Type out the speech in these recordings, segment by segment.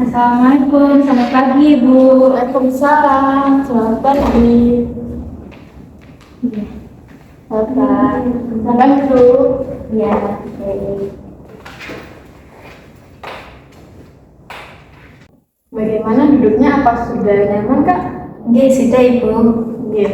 Assalamualaikum, selamat pagi Ibu. Waalaikumsalam, selamat pagi. Iya, Bapak, silakan duduk. iya, baik. Bagaimana duduknya? Apa sudah nyaman, Kak? Oke, sudah Ibu. Iya.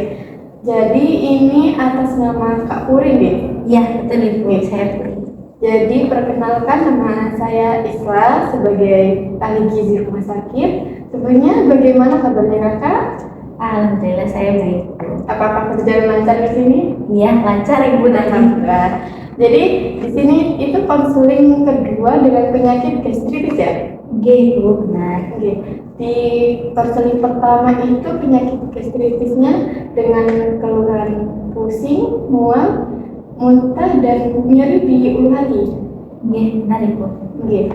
Jadi ini atas nama Kak Puri, nggih? Iya, betul Ibu, saya Puri. Jadi perkenalkan, nama saya Isla sebagai ahli gizi rumah sakit. Sebenarnya bagaimana kabarnya Kakak? Alhamdulillah saya baik Ibu. Apakah berjalan lancar di sini? Iya, lancar Ibu tadi. Alhamdulillah. Jadi di sini itu konseling kedua dengan penyakit gastritis ya? Oke Ibu, benar. Oke. Di konseling pertama itu penyakit gastritisnya dengan keluhan pusing, mual, muntah dan nyeri di ulu hati. Oke, benar Ibu. Oke.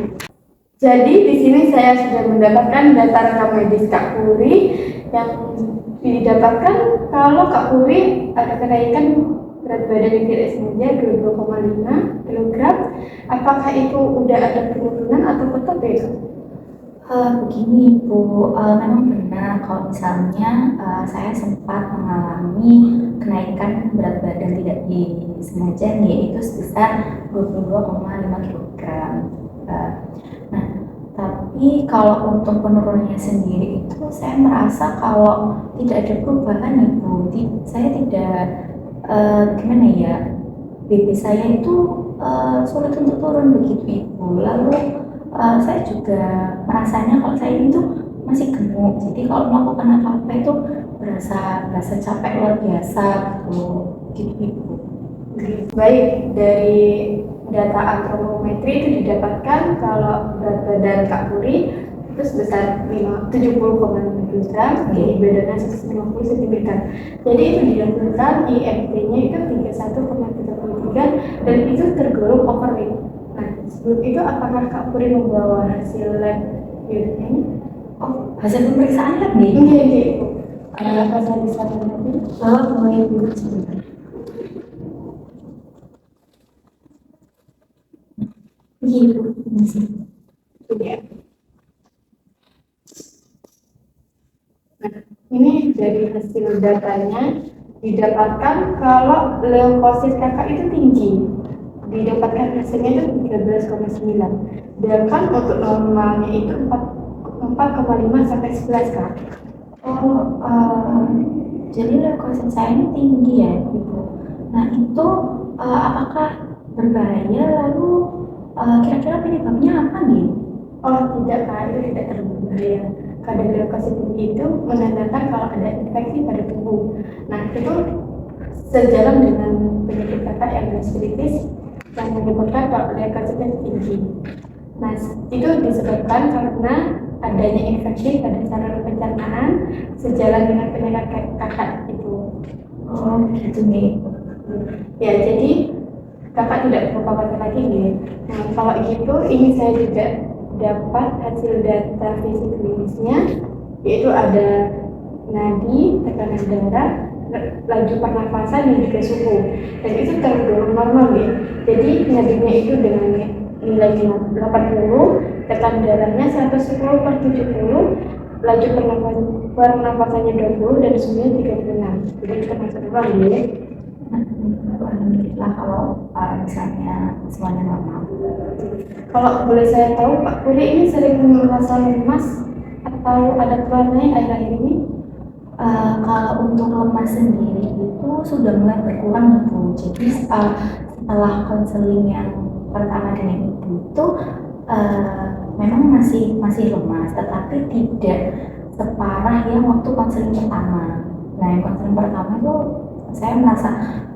Jadi di sini saya sudah mendapatkan data rekam medis Kak Puri yang didapatkan kalau Kak Puri ada kenaikan berat badan yang tidak sengaja 22,5 kg. Apakah itu udah ada penurunan atau tetap ya? Begini Ibu, memang benar kalau misalnya saya sempat mengalami kenaikan berat badan tidak disengaja yaitu sebesar 22,5 kg. Nah, tapi kalau untuk penurunannya sendiri itu saya merasa kalau tidak ada perubahan Ibu. Saya tidak gimana ya, BB saya itu sulit untuk turun begitu Ibu. Lalu saya juga merasanya kalau saya itu masih gemuk. Jadi kalau melakukan apa-apa itu berasa capek luar biasa gitu Ibu. Baik, dari data antropometri itu didapatkan kalau berat badan Kak Puri itu sebesar 70,5 kg, tinggi badannya 150 cm. Jadi itu dilakukan IMT-nya itu 31,33 dan itu tergolong overweight. Nah, sebelum itu apakah Kak Puri membawa hasil lab ini? Oh, hasil pemeriksaan lab nih? Iya. Apa saya bisa mengerti? Boleh Ibu sebentar. Iya, Iya. Nah, ini dari hasil datanya didapatkan kalau leukosit kakak itu tinggi. Didapatkan hasilnya itu 13,9. Sedangkan untuk normalnya itu 4,5 sampai 11 kak. Oh, jadi leukosit saya ini tinggi ya, Ibu. Nah, itu apakah berbahaya? Lalu kira-kira penyebabnya apa nih? Oh tidak kak, itu tidak terlalu berbahaya. Kadar leukosit tinggi itu menandakan kalau ada infeksi pada tubuh. Nah itu sejalan dengan penyakit kakak yang gastritis yang menyebabkan kalau leukositnya tinggi. Nah itu disebabkan karena adanya infeksi pada saluran pencernaan sejalan dengan penyakit kakak itu. Oh, gitu nih. Ya jadi kakak tidak perlu khawatir lagi nih. Nah kalau gitu ini saya juga dapat hasil data fisik klinisnya, yaitu ada nadi, tekanan darah, laju pernafasan dan juga suhu, dan itu tergolong normal ya. Jadi nadinya itu dengan nilai 80, tekanan darahnya 110/70, laju pernafasannya 20 dan suhunya 36. Jadi itu termasuk normal ya. Alhamdulillah kalau misalnya semuanya normal. Kalau boleh saya tahu, Pak Puri ini sering merasa lemas atau ada keluhan lain akhir-akhir ini? Kalau untuk lemas sendiri itu sudah mulai berkurang Ibu. Jadi setelah konseling yang pertama dengan Ibu itu memang masih lemas, tetapi tidak separah yang waktu konseling pertama. Nah, yang konseling pertama itu saya merasa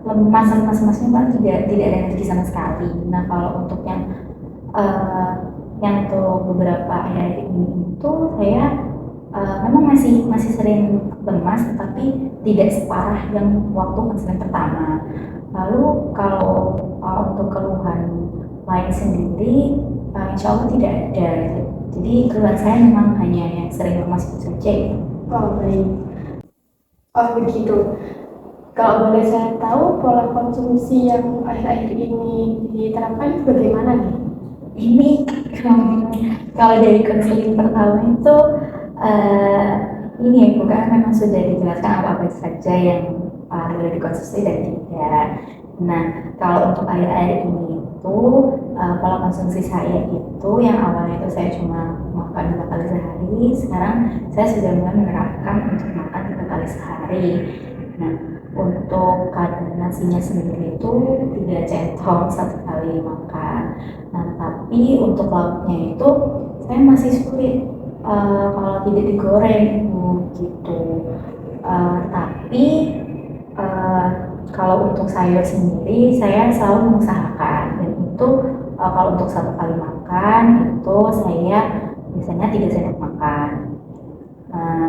lemasnya kan tidak ada energi sama sekali. Nah, kalau untuk yang untuk beberapa akhir-akhir ini itu saya memang masih sering lemas, tetapi tidak separah yang waktu konseling pertama. Lalu kalau untuk keluhan lain sendiri, insya Allah tidak ada. Jadi keluhan saya memang hanya yang sering lemas itu saja. Oh baik. Oh begitu. Kalau boleh saya tahu pola konsumsi yang akhir-akhir ini diterapkan bagaimana nih? Ini kalau dari konseling pertama itu eh, ini bukan memang sudah dijelaskan apa-apa saja yang boleh dikonsumsi dan tidak. Nah, kalau untuk air-air ini itu kalau konsumsi saya itu yang awalnya itu saya cuma makan 2 kali sehari, sekarang saya sudah mulai menerapkan untuk makan 3 kali sehari. Nah, untuk kadar nasinya sendiri itu 3 centong 1 kali makan. Nah, tapi untuk lauknya itu saya masih sulit kalau tidak digoreng gitu. Tapi eh, kalau untuk sayur sendiri saya selalu mengusahakan dan itu kalau untuk 1 kali makan itu saya biasanya 3 sendok makan. Nah,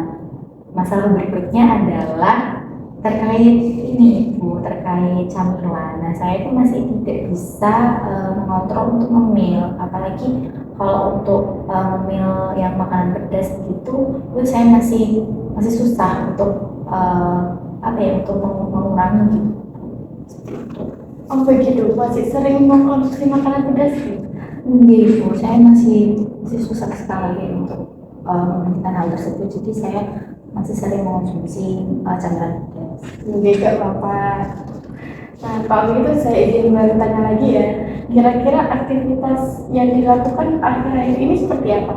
masalah berikutnya adalah terkait ini Ibu, terkait camilan. Nah, saya itu masih tidak bisa mengontrol untuk ngemil, apalagi kalau untuk ngemil yang makanan pedas gitu, itu saya masih susah untuk apa ya, untuk mengurangi gitu. Seperti itu. Oh begitu, masih sering mengkonsumsi makanan pedas gitu. Iya Ibu, saya masih susah sekali untuk menghentikan hal tersebut. Jadi saya masih sering mengonsumsi camilan pedas. Gak apa-apa. Nah, kalau gitu saya izin bertanya lagi ya. Kira-kira aktivitas yang dilakukan akhir-akhir ini seperti apa?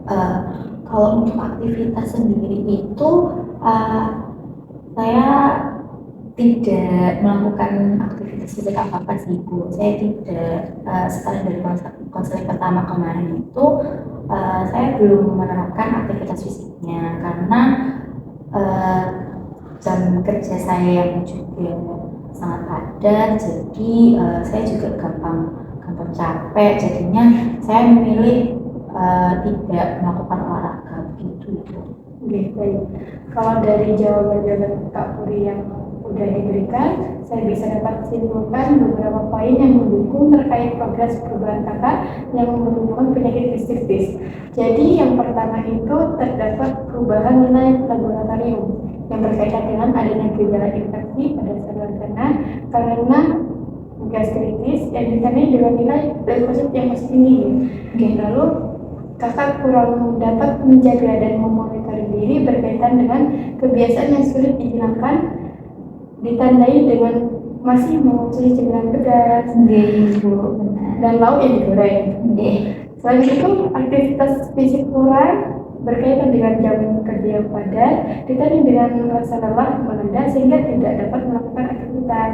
Eh, kalau untuk aktivitas sendiri itu saya tidak melakukan aktivitas fisik apa-apa sih Bu. Saya tidak sekali dari konseling pertama kemarin itu saya belum menerapkan aktivitas fisiknya karena eh, jam kerja saya yang juga sangat padat, jadi saya juga gampang gampang capek. Jadinya saya memilih tidak melakukan olahraga begitu. Oke, baik. Kalau dari jawaban-jawaban Kak Puri yang udah diberikan, saya bisa dapat simpulkan beberapa poin yang mendukung terkait progres perubahan kakak yang menemukan penyakit distiftis. Jadi yang pertama itu terdapat perubahan nilai laboratorium yang berkaitan dengan adanya gejala infeksi pada saluran cerna karena gastritis yang ditandai dengan nilai leukosit yang masih tinggi. Oke, lalu kakak kurang dapat menjaga dan memonitor diri berkaitan dengan kebiasaan yang sulit dihilangkan, ditandai dengan masih mengonsumsi cemilan pedas dan lauk yang digoreng. Selain itu, aktivitas fisik kurang berkaitan dengan jam kerja yang padat, ditandai dengan rasa lelah melanda sehingga tidak dapat melakukan aktivitas.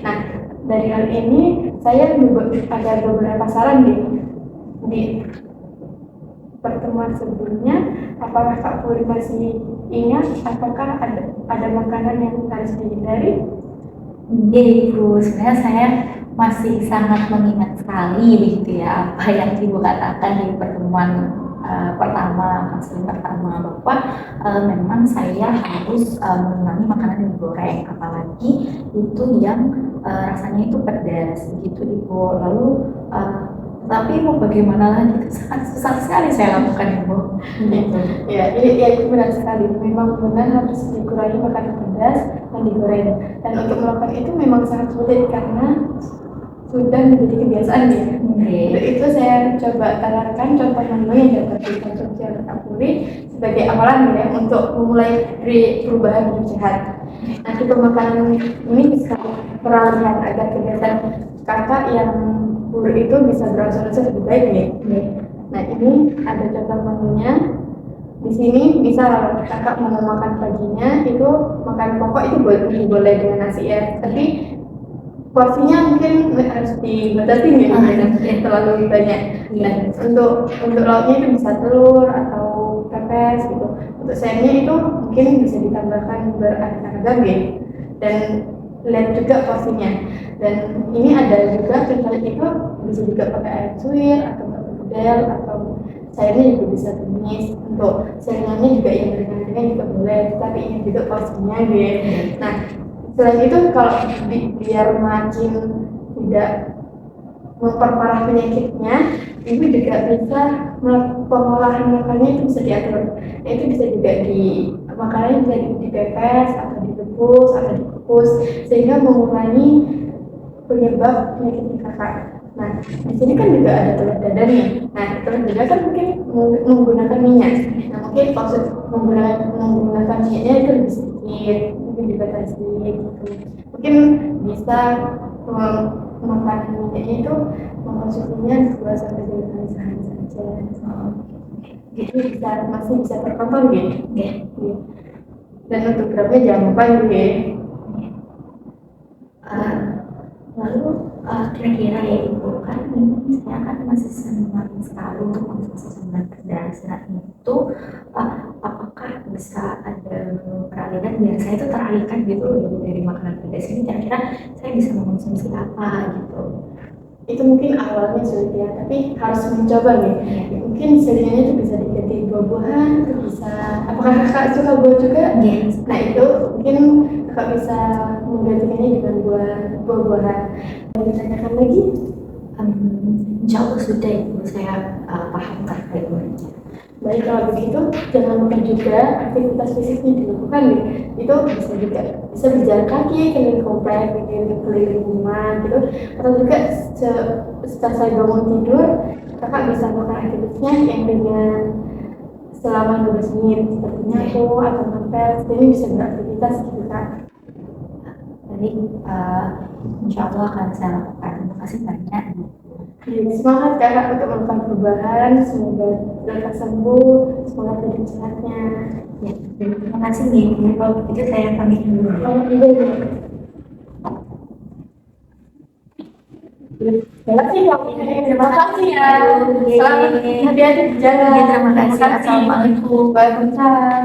Nah, dari hal ini saya ada beberapa saran di pertemuan sebelumnya. Apakah Kak Puri masih ingat apakah ada makanan yang harus dihindari? Iya Ibu, sebenarnya saya masih sangat mengingat sekali begitu ya apa yang Ibu katakan di pertemuan pertama, konseling pertama, bahwa memang saya harus mengurangi makanan yang digoreng, apalagi itu yang rasanya itu pedas begitu Ibu. Lalu tapi mau bagaimana lagi, itu sangat susah sekali saya lakukan Ibu. Gitu. Ya, itu benar sekali. Memang benar harus dikurangi makanan pedas dan digoreng. Dan untuk melakukan itu memang sangat sulit karena sudah menjadi kebiasaan ya. Untuk itu saya coba tawarkan contoh menu yang dapat dikonsumsi oleh Kak Puri sebagai awalan ya untuk memulai perubahan hidup sehat. Nah, tipe makanan ini bisa peralihan agar kegiatan kakak yang itu bisa berangsur-angsur lebih baik ya. Nah, ini ada contoh menunya. Di sini bisa kakak mau makan paginya itu makan pokok itu boleh dengan nasi ya, tapi porsinya mungkin harus dibatasi ya, terlalu banyak. Nah, untuk lauknya itu bisa telur atau pepes gitu. Untuk sayurnya itu mungkin bisa ditambahkan beraneka ragam ya. Dan lihat juga porsinya. Dan ini ada juga contohnya itu bisa juga pakai air suwir atau perkedel atau sayurnya juga bisa tumis. Untuk sayurnya juga yang ringan-ringan juga boleh, tapi ini juga porsinya gitu. Nah, selain itu kalau biar makin tidak memperparah penyakitnya, ibu juga bisa pengolahan makannya itu bisa diatur. Nah, itu bisa juga makanannya bisa dipepes atau direbus atau dikukus sehingga mengurangi penyebab penyakit kakak. Nah, di sini kan juga ada telur dadar nih. Nah, telur dadar kan mungkin menggunakan minyak. Nah, mungkin maksud menggunakan minyaknya itu lebih sedikit, mungkin dibatasi gitu. Mungkin bisa makan minyaknya itu mengkonsumsinya 2 sampai 3 kali sehari saja. Jadi masih bisa terkontrol gitu. Dan untuk gramnya jangan lupa gitu ya. Lalu kira-kira ya Ibu, kan ini saya kan masih senang sekali untuk konsumsi sumber berdasar itu, apakah bisa ada peralihan biar saya itu teralihkan gitu dari makanan pedas ini, kira-kira saya bisa mengkonsumsi apa gitu. Itu mungkin awalnya sulit ya, tapi harus mencoba nih. Mungkin selingannya itu bisa diganti buah-buahan, itu bisa. Apakah kakak suka buah juga? Yes. Nah itu mungkin kakak bisa menggantikannya dengan buah-buahan. Mau ditanyakan lagi? Insya Allah sudah Ibu, saya paham terkait. Baik, kalau begitu jangan lupa juga aktivitas fisiknya dilakukan nih. Itu bisa berjalan kaki keliling komplek, keliling rumah gitu, atau juga setelah saya bangun tidur kakak bisa melakukan aktivitasnya yang dengan selama 12 menit seperti nyapu atau ngepel, jadi bisa beraktivitas gitu kak. Jadi insya Allah akan saya lakukan. Terima kasih banyak. Semangat kakak untuk melakukan perubahan, semoga lekas sembuh, semangat hidup sehatnya. Ya, terima kasih nih. Kalau begitu saya pamit dulu. Terima kasih ya. Selamat hati-hati di jalan. Terima kasih. Assalamualaikum. Waalaikumsalam.